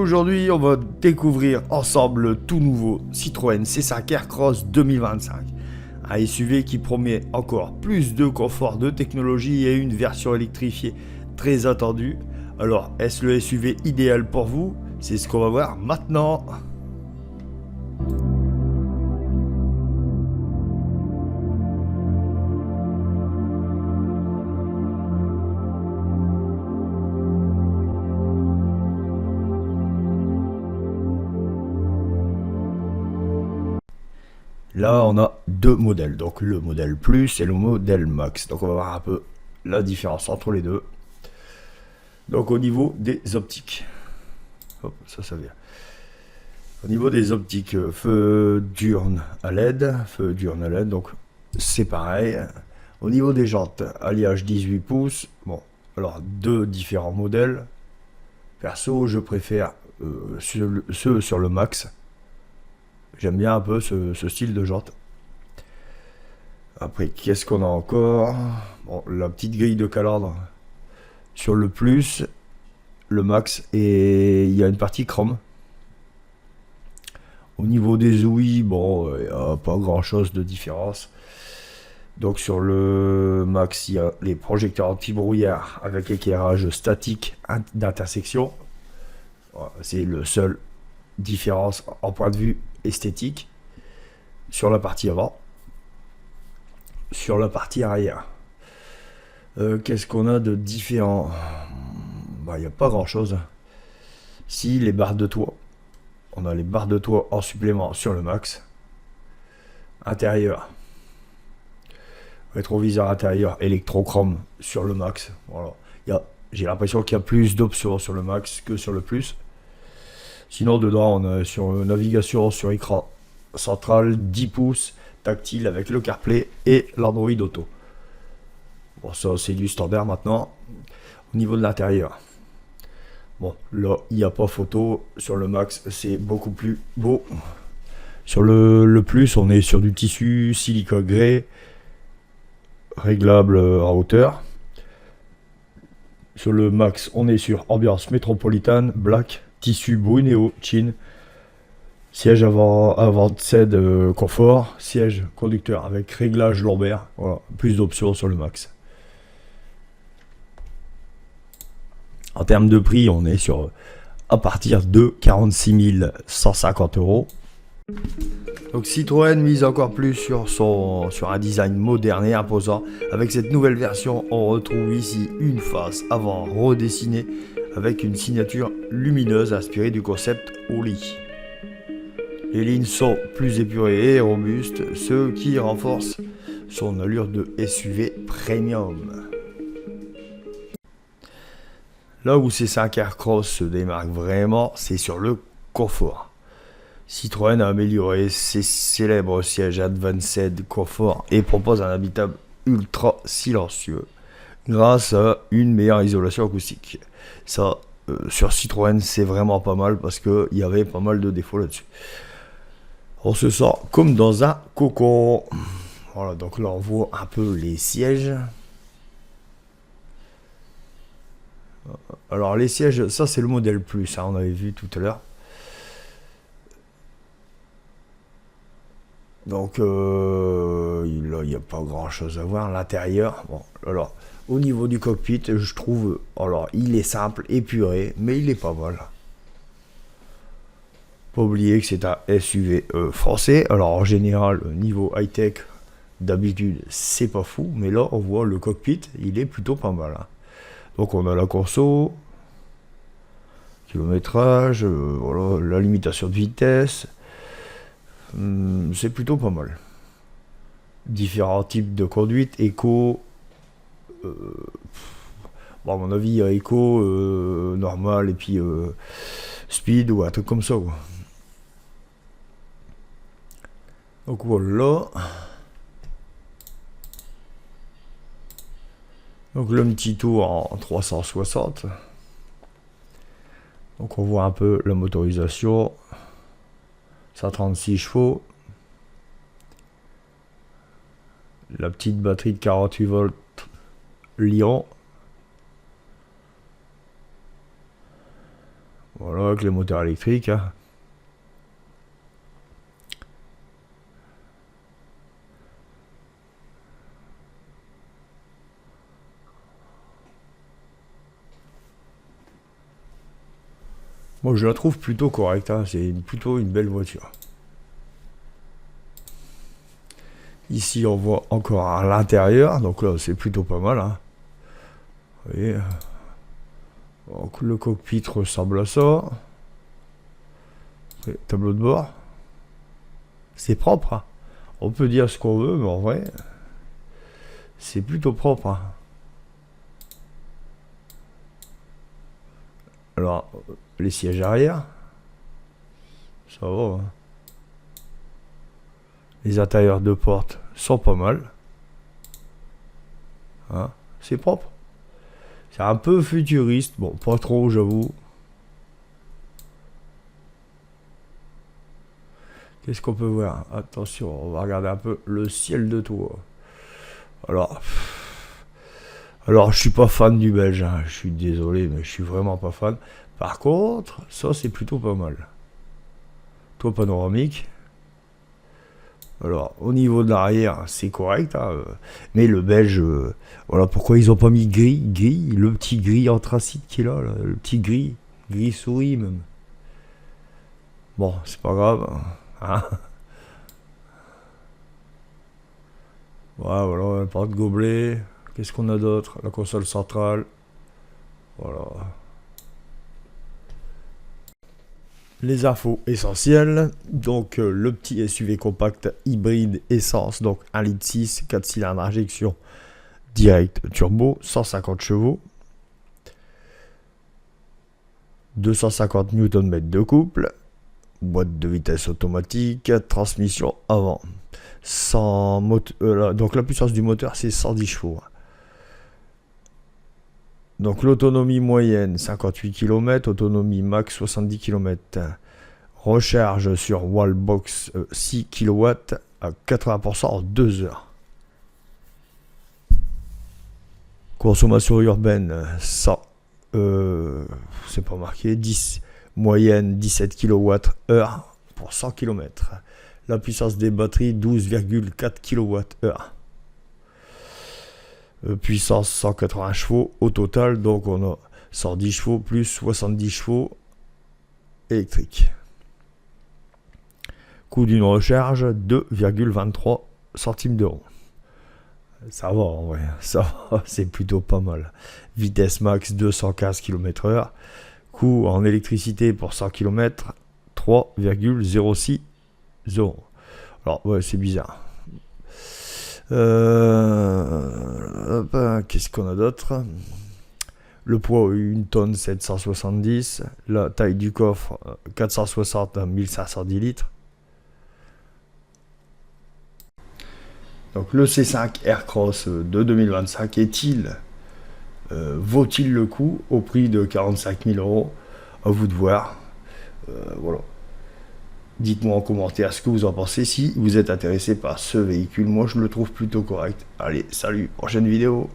aujourd'hui, on va découvrir ensemble le tout nouveau Citroën C5 Aircross 2025. Un SUV qui promet encore plus de confort, de technologie et une version électrifiée très attendue. Alors, est-ce le SUV idéal pour vous? C'est ce qu'on va voir maintenant. Là, on a deux modèles, donc le modèle Plus et le modèle Max. Donc, on va voir un peu la différence entre les deux. Donc, au niveau des optiques, hop, ça vient. Au niveau des optiques, feu diurne à LED, donc c'est pareil. Au niveau des jantes, alliage 18 pouces. Bon, alors deux différents modèles. Perso, je préfère ceux sur le Max. J'aime bien un peu ce style de jante. Après, qu'est-ce qu'on a encore? Bon, la petite grille de calandre sur le Plus, le Max, et il y a une partie chrome. Au niveau des ouïes, bon, il n'y a pas grand-chose de différence. Donc sur le Max, il y a les projecteurs anti-brouillard avec éclairage statique d'intersection. C'est le seul différence en point de vue esthétique sur la partie avant. Sur la partie arrière, qu'est-ce qu'on a de différent? Il n'y a pas grand chose. Si, les barres de toit, on a les barres de toit en supplément sur le Max. Intérieur, rétroviseur intérieur électrochrome sur le Max. Voilà. J'ai l'impression qu'il y a plus d'options sur le Max que sur le Plus. Sinon, dedans, on a sur navigation sur écran central 10 pouces, tactile avec le CarPlay et l'Android Auto. Bon, ça c'est du standard maintenant. Au niveau de l'intérieur, bon, là il n'y a pas photo. Sur le Max, c'est beaucoup plus beau. Sur le Plus, on est sur du tissu silicone grey, réglable en hauteur. Sur le Max, on est sur ambiance métropolitaine, black, tissu Bruneo, chin. Siège avant de confort, siège conducteur avec réglage lombaire. Voilà, plus d'options sur le Max. En termes de prix, on est sur à partir de 46 150 €. Donc Citroën mise encore plus sur un design moderne et imposant. Avec cette nouvelle version, on retrouve ici une face avant redessinée avec une signature lumineuse inspirée du concept Oli. Les lignes sont plus épurées et robustes, ce qui renforce son allure de SUV premium. Là où C5 Aircross se démarque vraiment, c'est sur le confort. Citroën a amélioré ses célèbres sièges Advanced Comfort et propose un habitable ultra silencieux grâce à une meilleure isolation acoustique. Ça, sur Citroën, c'est vraiment pas mal parce qu'il y avait pas mal de défauts là-dessus. On se sent comme dans un cocon. Voilà, donc là on voit un peu les sièges. Alors les sièges, ça c'est le modèle Plus, hein, on avait vu tout à l'heure. Donc là il n'y a pas grand chose à voir. L'intérieur, bon, alors au niveau du cockpit, je trouve, alors il est simple, épuré, mais il est pas mal. Pas oublier que c'est un SUV français. Alors en général, niveau high-tech, d'habitude, c'est pas fou. Mais là, on voit le cockpit, il est plutôt pas mal. Hein. Donc on a la conso, kilométrage, voilà, la limitation de vitesse. C'est plutôt pas mal. Différents types de conduite, éco. Bon, à mon avis, il y a éco, normal, et puis speed ou un truc comme ça. Quoi. Donc voilà. Donc le petit tour en 360. Donc on voit un peu la motorisation. 136 chevaux. La petite batterie de 48 volts Lyon. Voilà, avec les moteurs électriques. Hein. Moi, je la trouve plutôt correcte. Hein. C'est plutôt une belle voiture. Ici, on voit encore à l'intérieur. Donc là, c'est plutôt pas mal. Hein. Vous voyez. Donc, le cockpit ressemble à ça. Après, tableau de bord. C'est propre. Hein. On peut dire ce qu'on veut, mais en vrai, c'est plutôt propre. Hein. Alors, les sièges arrière, ça va. Hein. Les intérieurs de porte sont pas mal. Hein, c'est propre. C'est un peu futuriste. Bon, pas trop, j'avoue. Qu'est-ce qu'on peut voir? Attention, on va regarder un peu le ciel de toit. Alors, je suis pas fan du belge. Hein. Je suis désolé, mais je suis vraiment pas fan. Par contre, ça, c'est plutôt pas mal. Toit panoramique. Alors, au niveau de l'arrière, c'est correct, hein, mais le belge, voilà pourquoi ils ont pas mis gris, le petit gris anthracite qui est là, le petit gris souris même. Bon, c'est pas grave. Hein. Voilà, le porte-gobelet. Qu'est-ce qu'on a d'autre? La console centrale. Voilà. Les infos essentielles, donc le petit SUV compact hybride essence, donc 1,6 litre, 4 cylindres injection direct turbo, 150 chevaux, 250 Nm de couple, boîte de vitesse automatique, transmission avant, donc la puissance du moteur c'est 110 chevaux. Donc l'autonomie moyenne 58 km, autonomie max 70 km. Recharge sur Wallbox 6 kW à 80% en 2 heures. Consommation urbaine 100, c'est pas marqué, 10, moyenne 17 kWh pour 100 km. La puissance des batteries 12,4 kWh. Puissance 180 chevaux au total, donc on a 110 chevaux plus 70 chevaux électriques. Coût d'une recharge 2,23 centimes d'euros. Ça va en vrai, ça va, c'est plutôt pas mal. Vitesse max 215 km/h. Coût en électricité pour 100 km 3,06 euros. Alors ouais, c'est bizarre. Qu'est-ce qu'on a d'autre? Le poids 1 tonne 770, la taille du coffre 460 à 1510 litres. Donc le C5 Aircross de 2025 vaut-il le coup au prix de 45 000 euros? À vous de voir. Voilà. Dites-moi en commentaire ce que vous en pensez si vous êtes intéressé par ce véhicule. Moi, je le trouve plutôt correct. Allez, salut, prochaine vidéo.